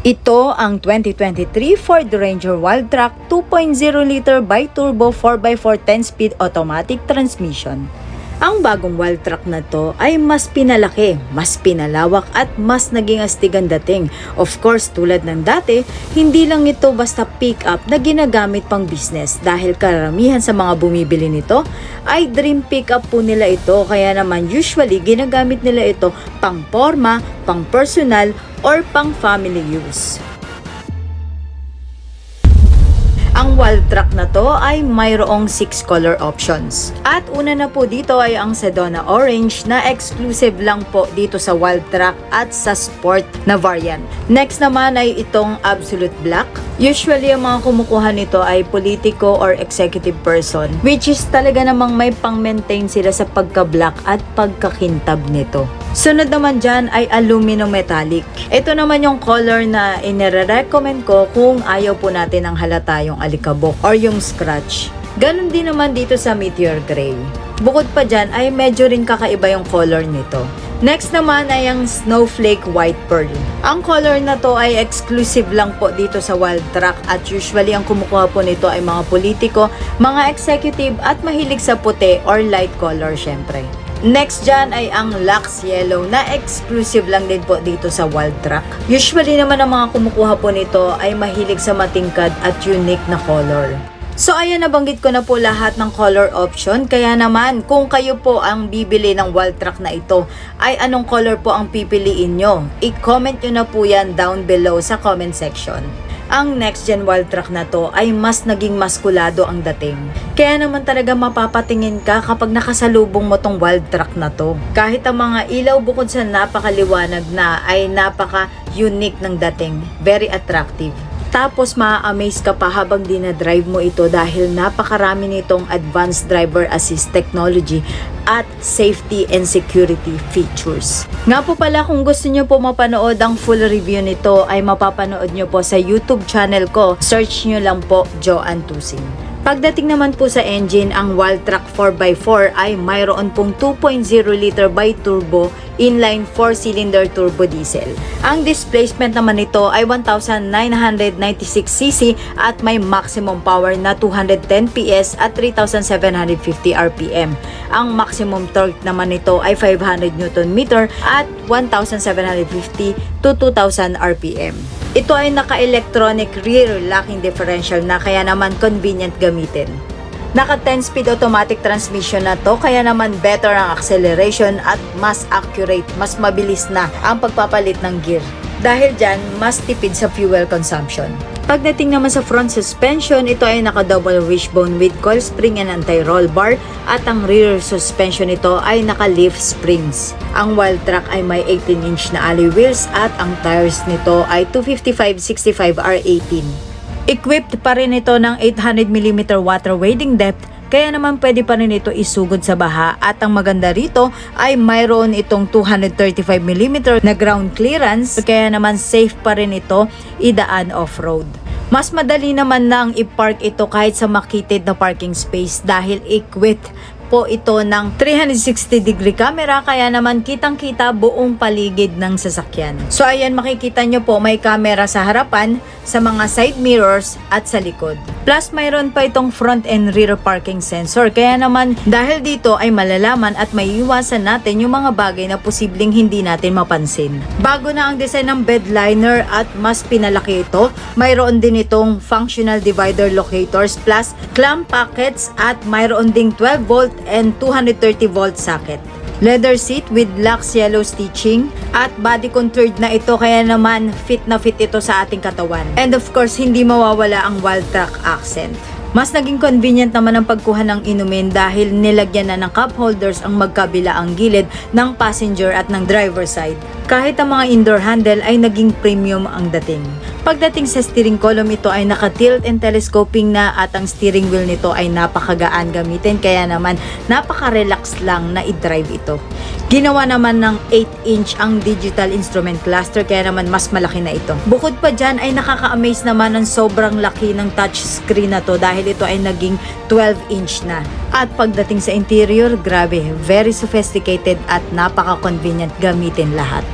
Ito ang 2023 Ford Ranger Wildtrak 2.0 liter bi-turbo 4x4 10-speed automatic transmission. Ang bagong Wildtrak na to ay mas pinalaki, mas pinalawak at mas naging astig ang dating. Of course, tulad ng dati, hindi lang ito basta pick-up na ginagamit pang business dahil karamihan sa mga bumibili nito ay dream pick-up po nila ito, kaya naman usually ginagamit nila ito pang porma, pang personal, or pang family use. Ang Wildtrak na to ay mayroong 6 color options. At una na po dito ay ang Sedona Orange na exclusive lang po dito sa Wildtrak at sa Sport na variant. Next naman ay itong Absolute Black. Usually ang mga kumukuha nito ay politiko or executive person, which is talaga namang may pang-maintain sila sa pagka-black at pagkakintab nito. Sunod naman dyan ay aluminum metallic. Ito naman yung color na inire-recommend ko kung ayaw po natin ng halata yung alikabok or yung scratch. Ganon din naman dito sa Meteor Gray. Bukod pa dyan ay medyo rin kakaiba yung color nito. Next naman ay ang Snowflake White Pearl. Ang color na to ay exclusive lang po dito sa Wildtrak at usually ang kumukuha po nito ay mga politiko, mga executive at mahilig sa puti or light color syempre. Next dyan ay ang Lux Yellow na exclusive lang din po dito sa Wildtrak. Usually naman ang mga kumukuha po nito ay mahilig sa matingkad at unique na color. So ayan, nabanggit ko na po lahat ng color option, kaya naman kung kayo po ang bibili ng Wildtrak na ito ay anong color po ang pipiliin nyo? I-comment nyo na po yan down below sa comment section. Ang next gen Wildtrak na to ay mas naging maskulado ang dating. Kaya naman talaga mapapatingin ka kapag nakasalubong mo tong Wildtrak na to. Kahit ang mga ilaw bukod sa napakaliwanag na ay napaka-unique ng dating. Very attractive. Tapos maa-amaze ka pa habang dinadrive mo ito dahil napakarami nitong advanced driver assist technology at safety and security features. Nga po pala, kung gusto nyo po mapanood ang full review nito ay mapapanood nyo po sa YouTube channel ko. Search nyo lang po Joanne Tusing. Pagdating naman po sa engine, ang Wildtrak 4x4 ay mayroon pong 2.0 liter bi-turbo inline 4-cylinder turbo diesel. Ang displacement naman nito ay 1,996cc at may maximum power na 210 PS at 3,750 RPM. Ang maximum torque naman nito ay 500 Nm at 1,750 to 2,000 RPM. Ito ay naka-electronic rear locking differential na kaya naman convenient gamitin. Naka 10-speed automatic transmission na to, kaya naman better ang acceleration at mas accurate, mas mabilis na ang pagpapalit ng gear. Dahil dyan, mas tipid sa fuel consumption. Pagdating naman sa front suspension, ito ay naka-double wishbone with coil spring and anti-roll bar at ang rear suspension nito ay naka-leaf springs. Ang Wildtrak ay may 18-inch na alloy wheels at ang tires nito ay 255/65 R18. Equipped pa rin ito ng 800mm water wading depth, kaya naman pwede pa rin ito isugod sa baha at ang maganda rito ay mayroon itong 235mm na ground clearance, kaya naman safe pa rin ito idaan off-road. Mas madali naman nang i-park ito kahit sa makitid na parking space dahil equipped po ito ng 360-degree camera, kaya naman kitang-kita buong paligid ng sasakyan. So ayan, makikita nyo po may camera sa harapan, sa mga side mirrors at sa likod. Plus mayroon pa itong front and rear parking sensor, kaya naman dahil dito ay malalaman at maiiwasan natin yung mga bagay na posibleng hindi natin mapansin. Bago na ang design ng bed liner at mas pinalaki ito, mayroon din itong functional divider locators plus clamp pockets at mayroon ding 12 volt and 230 volt socket. Leather seat with Lux Yellow stitching at body contoured na ito, kaya naman fit na fit ito sa ating katawan. And of course, hindi mawawala ang Wildtrak accent. Mas naging convenient naman ang pagkuha ng inumin dahil nilagyan na ng cup holders ang magkabila ang gilid ng passenger at ng driver side. Kahit ang mga indoor handle ay naging premium ang dating. Pagdating sa steering column, ito ay naka-tilt and telescoping na at ang steering wheel nito ay napakagaan gamitin, kaya naman napaka-relax lang na i-drive ito. Ginawa naman ng 8-inch ang digital instrument cluster, kaya naman mas malaki na ito. Bukod pa dyan ay nakaka-amaze naman ang sobrang laki ng touchscreen na to dahil ito ay naging 12-inch na. At pagdating sa interior, grabe, very sophisticated at napaka-convenient gamitin lahat.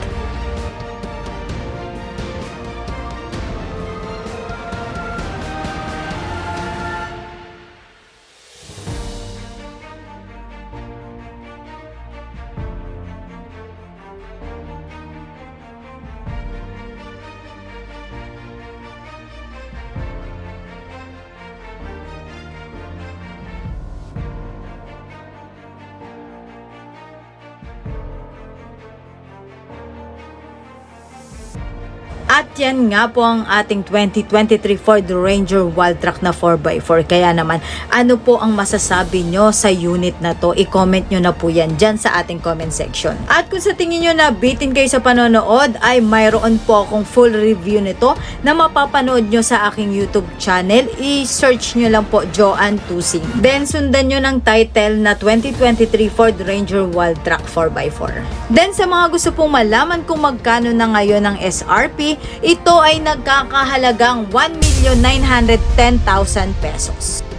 At yan nga po ang ating 2023 Ford Ranger Wildtrak na 4x4. Kaya naman, ano po ang masasabi nyo sa unit na to? I-comment nyo na po yan dyan sa ating comment section. At kung sa tingin nyo na bitin kayo sa panonood, ay mayroon po akong full review nito na mapapanood nyo sa aking YouTube channel. I-search nyo lang po Joanne Tusing. Then sundan nyo ng title na 2023 Ford Ranger Wildtrak 4x4. Then sa mga gusto pong malaman kung magkano na ngayon ang SRP, ito ay nagkakahalagang 1,910,000 pesos.